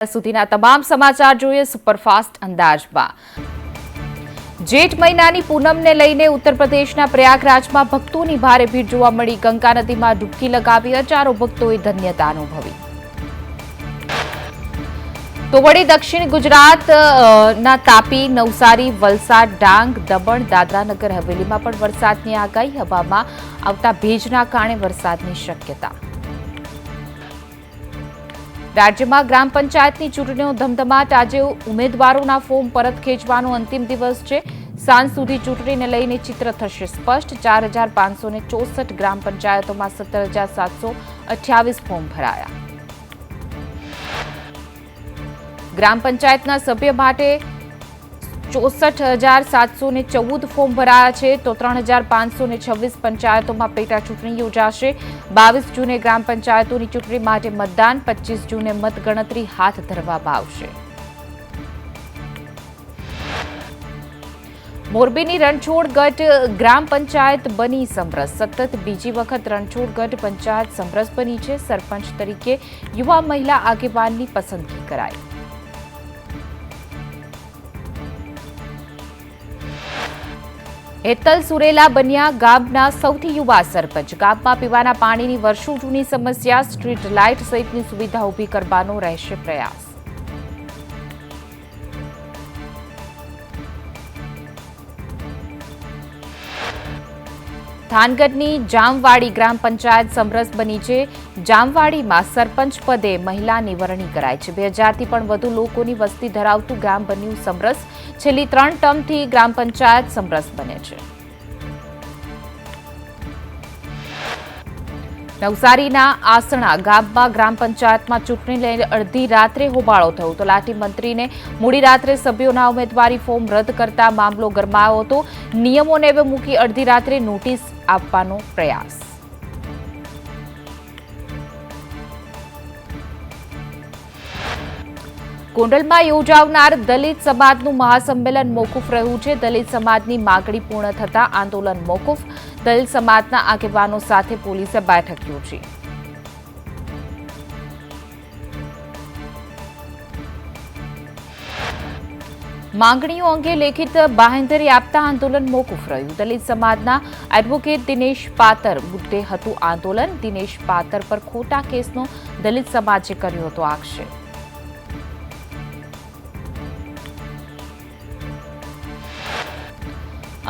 સુધીના તમામ સમાચાર જોઈએ સુપરફાસ્ટ અંદાજમાં। જેઠ મહિનાની પૂનમને લઈને ઉત્તર પ્રદેશના પ્રયાગરાજમાં ભક્તોની ભારે ભીડ જોવા મળી। ગંગા નદીમાં ડૂબકી લગાવી હજારો ભક્તોએ ધન્યતા અનુભવી। તો વળી દક્ષિણ ગુજરાતના તાપી, નવસારી, વલસાડ, ડાંગ, દમણ, દાદરા નગર હવેલીમાં પણ વરસાદની આગાહી। હવામાં આવતા ભેજના કારણે વરસાદની શક્યતા। રાજ્યમાં ગ્રામ પંચાયતની ચૂંટણીનો ધમધમાટ। આજે ઉમેદવારોના ફોર્મ પરત ખેંચવાનો અંતિમ દિવસ છે। સાંજ સુધી ચૂંટણીને લઈને ચિત્ર થશે સ્પષ્ટ। 4564 ગ્રામ પંચાયતોમાં 17728 ફોર્મ ભરાયા। ગ્રામ પંચાયતના સભ્ય માટે 64,714 ફોર્મ ભરાયા છે। તો 3,526 પંચાયતોમાં પેટા ચૂંટણી યોજાશે। 22 જૂને ગ્રામ પંચાયતોની ચૂંટણી માટે મતદાન, 25 જૂને મતગણતરી હાથ ધરવામાં આવશે। મોરબીની રણછોડગઢ ગ્રામ પંચાયત બની સમરસ। સતત બીજી વખત રણછોડગઢ પંચાયત સમરસ બની છે। સરપંચ તરીકે યુવા મહિલા આગેવાનની પસંદગી કરાઈ। હેતલ સુરેલા બન્યા ગામના સૌથી યુવા સરપંચ। ગામમાં પીવાના પાણીની વર્ષો જૂની સમસ્યા, સ્ટ્રીટ લાઇટ સહિતની સુવિધા ઊભી કરવાનો રહેશે પ્રયાસ। થાનગઢની જામવાડી ગ્રામ પંચાયત સમરસ બની છે। જામવાડીમાં સરપંચ પદે મહિલાની વરણી કરાઈ છે। 2000થી પણ વધુ લોકોની વસ્તી ધરાવતું ગામ બન્યું સમરસ। છેલ્લી 3 ટર્મથી ગ્રામ પંચાયત સમરસ બને છે। નવસારીના આસણા ગામમાં ગ્રામ પંચાયતમાં ચૂંટણી લઈને અડધી રાત્રે હોબાળો થયો। તલાટી મંત્રીને મોડી રાત્રે સભ્યોના ઉમેદવારી ફોર્મ રદ કરતા મામલો ગરમાયો હતો। નિયમોને મૂકી અડધી રાત્રે નોટિસ આપવાનો પ્રયાસ। ગોંડલમાં યોજાનાર દલિત સમાજનું મહાસંમેલન મોકૂફ રહ્યું છે। દલિત સમાજની માગણી પૂર્ણ થતા આંદોલન મોકૂફ। દલિત સમાજના આગેવાનો સાથે પોલીસે બેઠક યોજી। માંગણીઓ અંગે લેખિત બાંહેધરી આપતા આંદોલન મોકૂફ રહ્યું। દલિત સમાજના એડવોકેટ દિનેશ પાતર મુદ્દે હતું આંદોલન। દિનેશ પાતર પર ખોટા કેસનો દલિત સમાજે કર્યો હતો આક્ષેપ।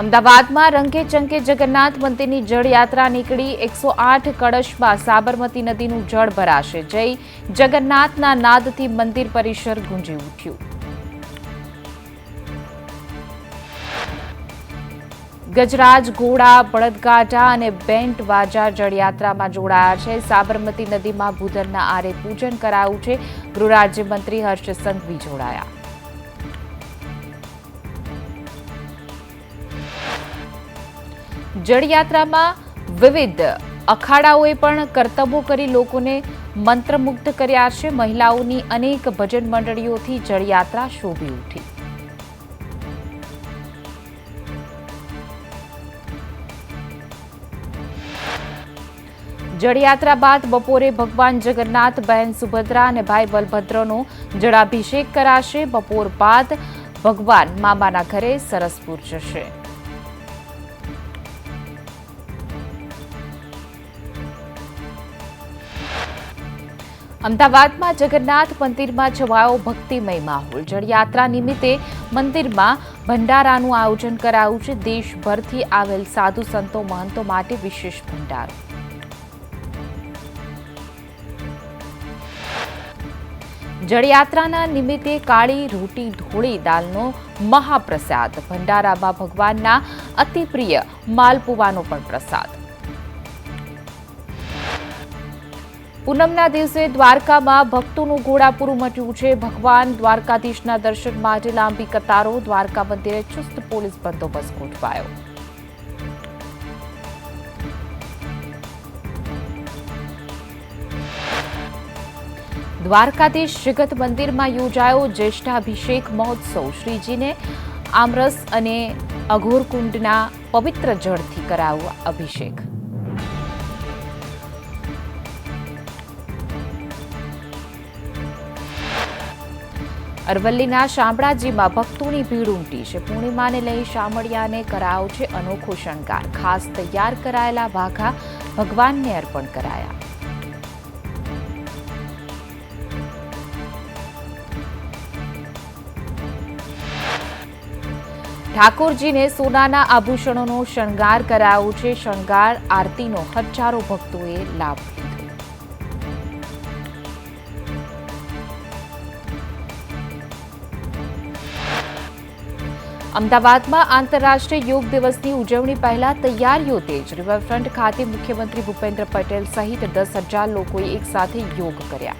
અમદાવાદમાં રંગે ચંગે જગન્નાથ મંદિરની જળયાત્રા નીકળી। 108 કળશમાં સાબરમતી નદીનું જળ ભરાશે। જય જગન્નાથના નાદથી મંદિર પરિસર ગુંજી ઉઠ્યું। ગજરાજ, ઘોડા, બળદગાડા અને બેન્ડ વાજા જળયાત્રામાં જોડાયા છે। સાબરમતી નદીમાં ભૂધરના આરે પૂજન કરાયું છે। ગૃહ રાજ્યમંત્રી હર્ષ સંઘવી જોડાયા। જળયાત્રામાં વિવિધ અખાડાઓએ પણ કરતબો કરી લોકોને મંત્રમુગ્ધ કર્યા છે। મહિલાઓની અનેક ભજન મંડળીઓથી જળયાત્રા શોભી ઉઠી। જળયાત્રા બાદ બપોરે ભગવાન જગન્નાથ, બહેન સુભદ્રા અને ભાઈ બલભદ્રનો જળાભિષેક કરાશે। બપોર બાદ ભગવાન મામાના ઘરે સરસપુર જશે। અમદાવાદમાં જગન્નાથ મંદિરમાં છવાયો ભક્તિમય માહોલ। જળયાત્રા નિમિત્તે મંદિરમાં ભંડારાનું આયોજન કરાયું છે। દેશભરથી આવેલ સાધુ સંતો મહંતો માટે વિશેષ ભંડારો। જળયાત્રાના નિમિત્તે કાળી રોટી ઢોળી દાલનો મહાપ્રસાદ। ભંડારામાં ભગવાનના અતિ પ્રિય માલપુવાનો પણ પ્રસાદ। પૂનમના દિવસે દ્વારકામાં ભક્તોનું ઘોડાપૂરું મચ્યું છે। ભગવાન દ્વારકાધીશના દર્શન માટે લાંબી કતારો। દ્વારકા મંદિરે ચુસ્ત પોલીસ બંદોબસ્ત ગોઠવાયો। દ્વારકાધીશ જગત મંદિરમાં યોજાયો જ્યેષ્ઠાભિષેક મહોત્સવ। શ્રીજીને આમરસ અને અઘોરકુંડના પવિત્ર જળથી કરાયો અભિષેક। અરવલ્લીના શામળાજીમાં ભક્તોની ભીડ ઉમટી છે. પૂર્ણિમાને લઈ શામળિયાને કરાયો છે અનોખો શણગાર. ખાસ તૈયાર કરાયેલા વાઘા ભગવાનને અર્પણ કરાયા. ઠાકોરજીને સોનાના આભૂષણોનો શણગાર કરાયો છે. શણગાર આરતીનો હજારો ભક્તોએ લાભ લીધો. અમદાવાદમાં આંતરરાષ્ટ્રીય યોગ દિવસની ઉજવણી પહેલા તૈયારીઓ તેજ. રિવરફ્રન્ટ ખાતે મુખ્યમંત્રી ભૂપેન્દ્ર પટેલ સહિત 10,000 લોકોએ એકસાથે યોગ કર્યા.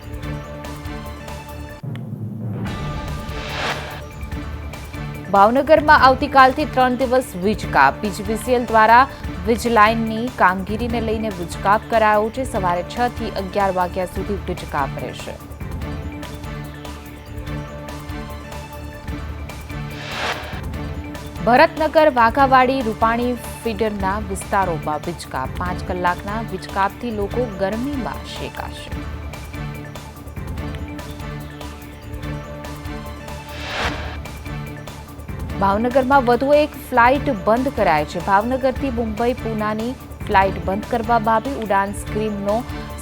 ભાવનગરમાં આવતીકાલથી 3 દિવસ વીજ કાપ. પીજીવીસીએલ દ્વારા વીજ લાઇનની કામગીરીને લઈને વીજ કાપ કરાયો છે. સવારે 6 થી 11 વાગ્યા સુધી વીજ કાપ રહેશે. ભરતનગર વાઘાવાડી રૂપાણી ફીડરના વિસ્તારોમાં વીજકાપ. 5 કલાકના વીજકાપથી લોકો ગરમીમાં શેકાશે. ભાવનગરમાં વધુ એક ફ્લાઇટ બંધ કરાય છે. ભાવનગરથી મુંબઈ પૂનાની ફ્લાઇટ બંધ કરવામાં આવી. ઉડાન સ્કીમનો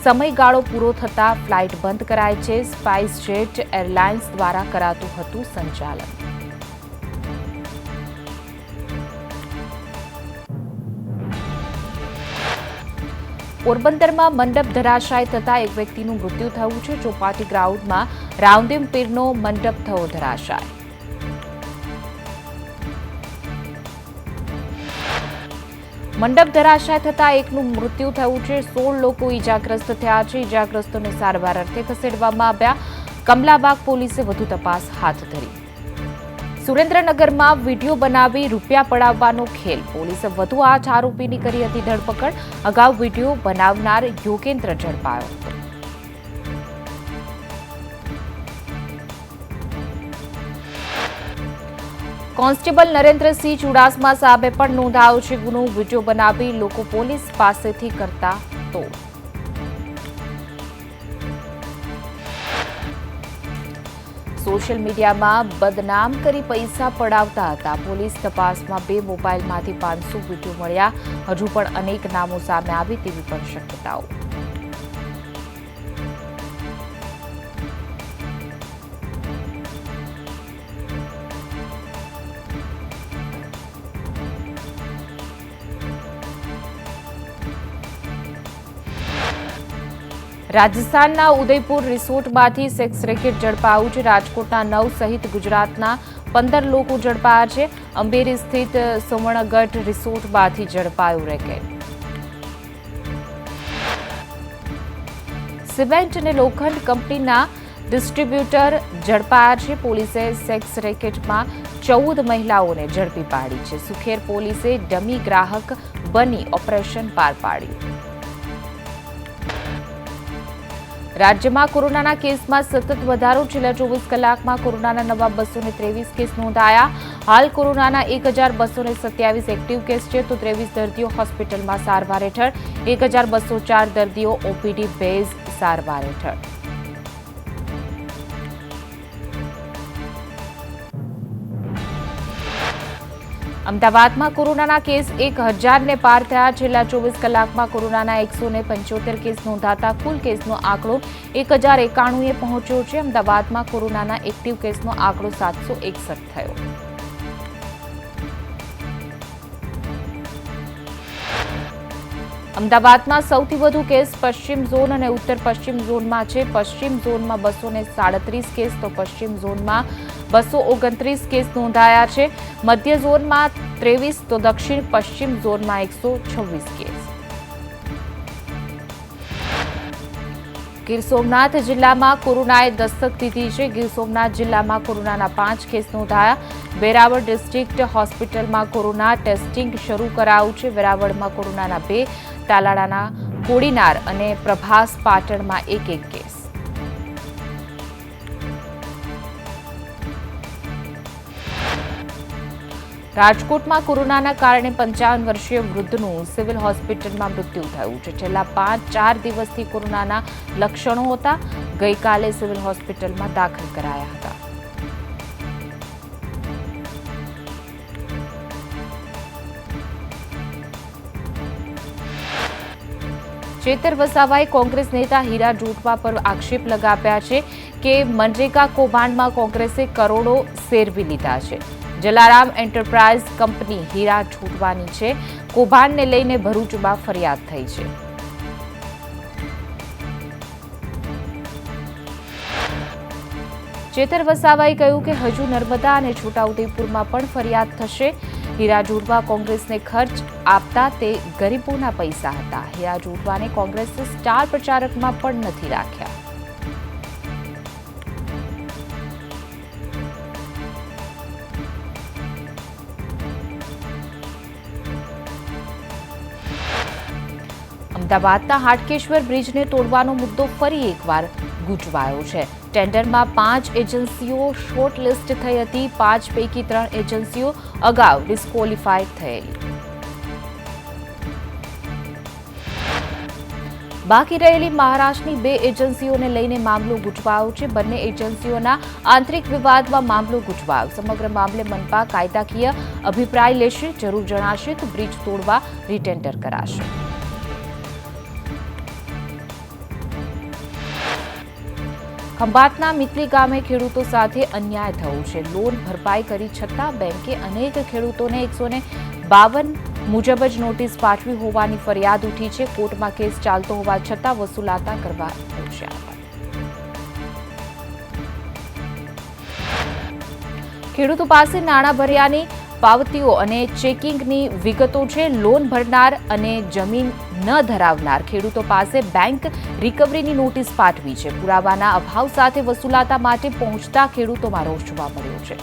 સમયગાળો પૂરો થતા ફ્લાઇટ બંધ કરાય છે. સ્પાઇસ જેટ એરલાઇન્સ દ્વારા કરાતું હતું સંચાલન. પોરબંદરમાં મંડપ ધરાશાય થતા એક વ્યક્તિનું મૃત્યુ થયું છે. ચોપાટી ગ્રાઉન્ડમાં રાઉન્ડીમ પીરનો મંડપ થયો ધરાશાય. મંડપ ધરાશાય થતા એકનું મૃત્યુ થયું છે. 16 લોકો ઈજાગ્રસ્ત થયા છે. ઈજાગ્રસ્તોને સારવાર અર્થે ખસેડવામાં આવ્યા. કમલાબાગ પોલીસે વધુ તપાસ હાથ ધરી. સુરેન્દ્રનગરમાં વિડીયો બનાવી રૂપિયા પડાવવાનો ખેલ. પોલીસે વધુ 8 આરોપીની કરી હતી ધરપકડ. અગાઉ વિડીયો બનાવનાર યોગેન્દ્ર ઝડપાયો હતો. કોન્સ્ટેબલ નરેન્દ્રસિંહ ચુડાસમા સામે પણ નોંધાયો છે ગુનો. વિડીયો બનાવી લોકો પોલીસ પાસેથી કરતા તોડ. સોશિયલ મીડિયામાં બદનામ કરી પૈસા પડાવતા હતા. પોલીસ તપાસમાં 2 મોબાઈલમાંથી 500 વિડીયો મળ્યા. હજુ પણ અનેક નામો સામે આવી તેવી પણ શક્યતાઓ. રાજસ્થાનના ઉદયપુર રિસોર્ટમાંથી સેક્સ રેકેટ ઝડપાયું છે. રાજકોટના 9 સહિત ગુજરાતના 15 લોકો ઝડપાયા છે. અંબેરી સ્થિત સુવર્ણગઢ રિસોર્ટમાંથી ઝડપાયું રેકેટ. સિમેન્ટ અને લોખંડ કંપનીના ડિસ્ટ્રીબ્યુટર ઝડપાયા છે. પોલીસે સેક્સ રેકેટમાં 14 મહિલાઓને ઝડપી પાડી છે. સુખેર પોલીસે ડમી ગ્રાહક બની ઓપરેશન પાર પાડ્યું. રાજ્યમાં કોરોનાના કેસમાં સતત વધારો. છેલ્લા 24 કલાકમાં કોરોનાના નવા 223 કેસ નોંધાયા. હાલ કોરોનાના 1,227 એક્ટિવ કેસ છે તો 23 દર્દીઓ હોસ્પિટલમાં સારવાર હેઠળ. 1,204 દર્દીઓ ઓપીડી બેઝ સારવાર હેઠળ. અમદાવાદમાં કોરોનાના કેસ 1,000ને પાર થયા. છેલ્લા 24 કલાકમાં કોરોનાના 175 કેસ નોંધાતા કુલ કેસનો આંકડો 1,091એ પહોંચ્યો છે. અમદાવાદમાં કોરોનાના એક્ટિવ કેસનો આંકડો 761 થયો. અમદાવાદમાં સૌથી વધુ કેસ પશ્ચિમ ઝોન અને ઉત્તર પશ્ચિમ ઝોનમાં છે. પશ્ચિમ ઝોનમાં 237 કેસ તો પશ્ચિમ ઝોનમાં 229 કેસ નોંધાયા છે. મધ્ય ઝોનમાં 23 તો દક્ષિણ પશ્ચિમ ઝોનમાં 126 કેસ. ગીર સોમનાથ જિલ્લામાં કોરોનાએ દસ્તક દીધી છે. ગીર સોમનાથ જિલ્લામાં કોરોનાના 5 કેસ નોંધાયા. વેરાવળ ડિસ્ટ્રિક્ટ હોસ્પિટલમાં કોરોના ટેસ્ટિંગ શરૂ કરાયું છે. વેરાવળમાં કોરોનાના 2, તાલાળાના કોડીનાર અને પ્રભાસ પાટણમાં 1 કેસ. રાજકોટમાં કોરોનાના કારણે 55 વર્ષીય વૃદ્ધનું સિવિલ હોસ્પિટલમાં મૃત્યુ થયું છે. છેલ્લા 4 દિવસથી કોરોનાના લક્ષણો હતા. ગઈકાલે સિવિલ હોસ્પિટલમાં દાખલ કરાયા હતા. ચેતર વસાવાએ કોંગ્રેસ નેતા હીરા જોટવા પર આક્ષેપ લગાવ્યા છે કે મનરેગા કૌભાંડમાં કોંગ્રેસે કરોડો સેરવી લીધા છે. જલારામ એન્ટરપ્રાઇઝ કંપની હીરા જોટવાની છે. કૌભાંડને લઈને ભરૂચમાં ફરિયાદ થઈ છે. ચેતર વસાવાએ કહ્યું કે હજુ નર્મદા અને છોટાઉદેપુરમાં પણ ફરિયાદ થશે. હીરા જોટવા કોંગ્રેસને ખર્ચ આપતા તે ગરીબોના પૈસા હતા. હીરા જોટવાને કોંગ્રેસે સ્ટાર પ્રચારકમાં પણ નથી રાખ્યા. અમદાવાદના હાટકેશ્વર બ્રિજને તોડવાનો મુદ્દો ફરી એકવાર ગૂંચવાયો છે. ટેન્ડરમાં 5 એજન્સીઓ શોર્ટલિસ્ટ થઈ હતી. 5 પૈકી 3 એજન્સીઓ અગાઉ ડિસ્ક્વોલિફાઈડ થયેલી. બાકી રહેલી મહારાષ્ટ્રની 2 એજન્સીઓને લઈને મામલો ગૂંચવાયો છે. બંને એજન્સીઓના આંતરિક વિવાદમાં મામલો ગૂંચવાયો. સમગ્ર મામલે મનપા કાયદાકીય અભિપ્રાય લેશે. જરૂર જણાશે તો બ્રિજ તોડવા રીટેન્ડર કરાશે. ખંભાતના મિત્રી ગામે ખેડૂતો સાથે અન્યાય થયો છે. લોન ભરપાઈ કરી છતાં બેંકે અનેક ખેડૂતોને 152 મુજબ જ નોટિસ પાઠવી હોવાની ફરિયાદ ઉઠી છે. કોર્ટમાં કેસ ચાલતો હોવા છતાં વસૂલાતા કરવા પહોંચ્યા. ખેડૂતો પાસે નાણાં ભર્યાની પાવતીઓ અને ચેકિંગની વિગતો છે. લોન ભરનાર અને જમીન ન ધરાવનાર ખેડૂતો પાસે બેંક રિકવરીની નોટિસ પાઠવી છે. પુરાવાના અભાવ સાથે વસૂલાતા માટે પહોંચતા ખેડૂતોમાં રોષ જોવા મળ્યો છે.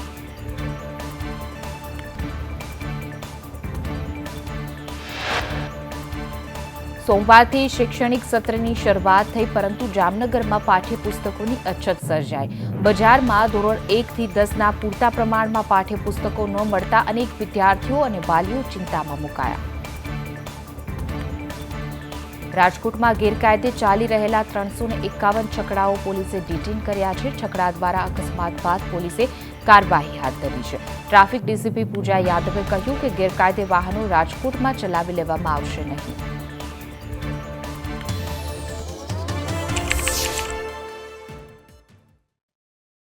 સોમવારથી શૈક્ષણિક સત્રની શરૂઆત થઈ, પરંતુ જામનગરમાં પાઠ્યપુસ્તકોની અછત સર્જાઈ. બજારમાં ધોરણ 1 થી 10ના પૂરતા પ્રમાણમાં પાઠ્યપુસ્તકો ન મળતા અનેક વિદ્યાર્થીઓ અને વાલીઓ ચિંતામાં મુકાયા. રાજકોટમાં ગેરકાયદે ચાલી રહેલા 351 છકડાઓ પોલીસે ડિટેન કર્યા છે. છકડા દ્વારા અકસ્માત બાદ પોલીસે કાર્યવાહી હાથ ધરી છે. ટ્રાફિક ડીસીપી પૂજા યાદવે કહ્યું કે ગેરકાયદે વાહનો રાજકોટમાં ચલાવી લેવામાં આવશે નહીં.